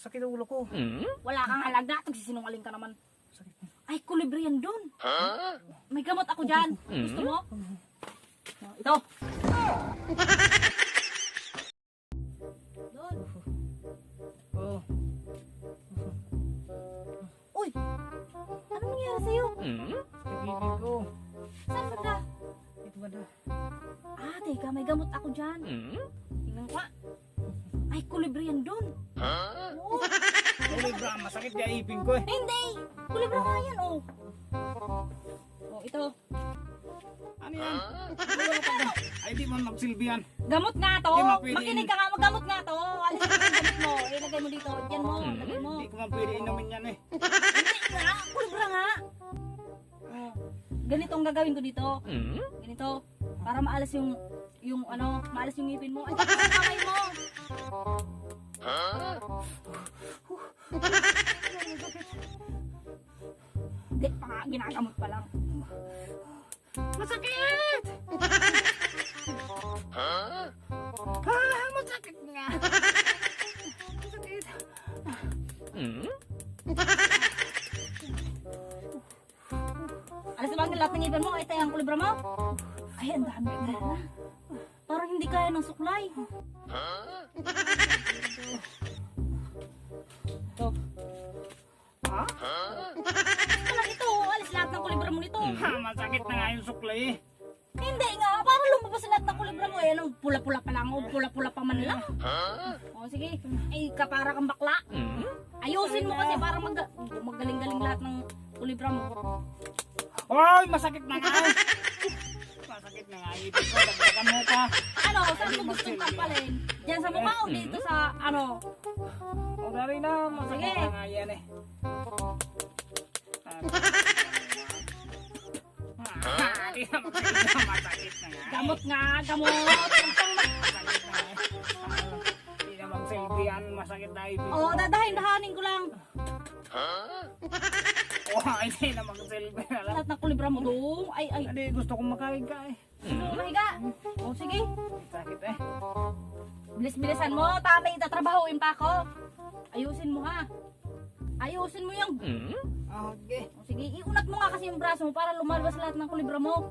Masakit ang ulo ko. Wala kang halaga. Tagsisinungaling ka naman. Masakit. Ay, kulibre yan dun. May gamot ako dyan. Gusto mo? Ito. Doon. Oh. Uy! Ano nangyari sa'yo? Bibig ko. Saan ba ka? Ito ba na? Ah, teka, may gamot ako dyan. Tingnan ko. Ay, kulibre yan dun. Oo. Kulibra, masakit na ipin ko eh. Hindi! Kulibre nga yan, oh. Oh, ito. Ano yan? Ay, di man magsilbihan. Gamot nga to. Di mapwede Makinig ka nga, maggamot nga to. Alis mo yung gamot mo. Ilagay mo dito. Diyan mo. Lagay mo. Hindi ko man pwede inumin yan eh. Hindi nga. Kulibre nga. Oh. Ganito ang gagawin ko dito. Ganito. Para maalas yung ano, maalas yung ngipin mo. Ay, tapos yung kamay mo. Hindi, ginagamot pa lang. Masakit! Masakit nga. Masakit. Alas ba lahat ng ngipin mo? Ito yung kulibra mo? Ay, ang dami na. Parang hindi kaya ng suklay. Ito. Ha? Ito lang ito. Alis lahat ng kulibra mo nito. Ha, masakit na nga yung suklay eh. Hindi nga. Para lumabas lahat ng kulibra mo. Ayan, ang pula-pula pa lang. O pula-pula pa man lang. O sige. Ay, para kang bakla. Ayusin mo kasi para magaling-galing lahat ng kulibra mo. Oy, masakit na nga. Masakit na nga ipin ko. Dagdagan mo pa. Ano, saan mo gustong tampalin? Diyan sa mukha o dito sa ano? O, dari na. Masakit Sige. na nga yan eh. Di na masakit na. Masakit na nga. Gamot nga, gamot. Masakit na nga eh. Di na magsilbihan. Masakit na ipin ko. Oh, dadahin-dahanin ko lang. Oh, hindi na magsilbihan. Lahat ng kulibra mo doon. Ay, ay. Hindi, gusto kong makain ka eh. Gusto mo mahiga? O sige. Sakit eh. Bilis-bilisan mo. Tatay, tatrabahuin pa ako. Ayusin mo ha. Ayusin mo yung... Okay. O sige, iunat mo nga kasi yung braso mo para lumalabas lahat ng kulibra mo.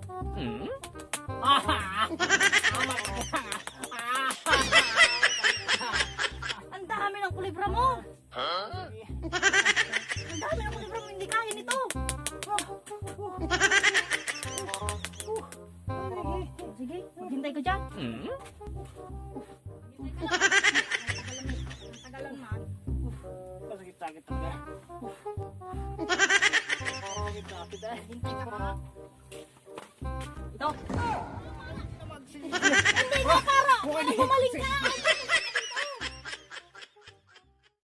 Ang dami ng kulibra mo. Ang dami ng kulibra mo. Hindi kaya nito. Sige, maghintay ka dyan. Tagalan man. Masakit-sakit na. Sakit-sakit eh. Hintay ka pa. Ito. Hindi Hindi na para. Ano bumalik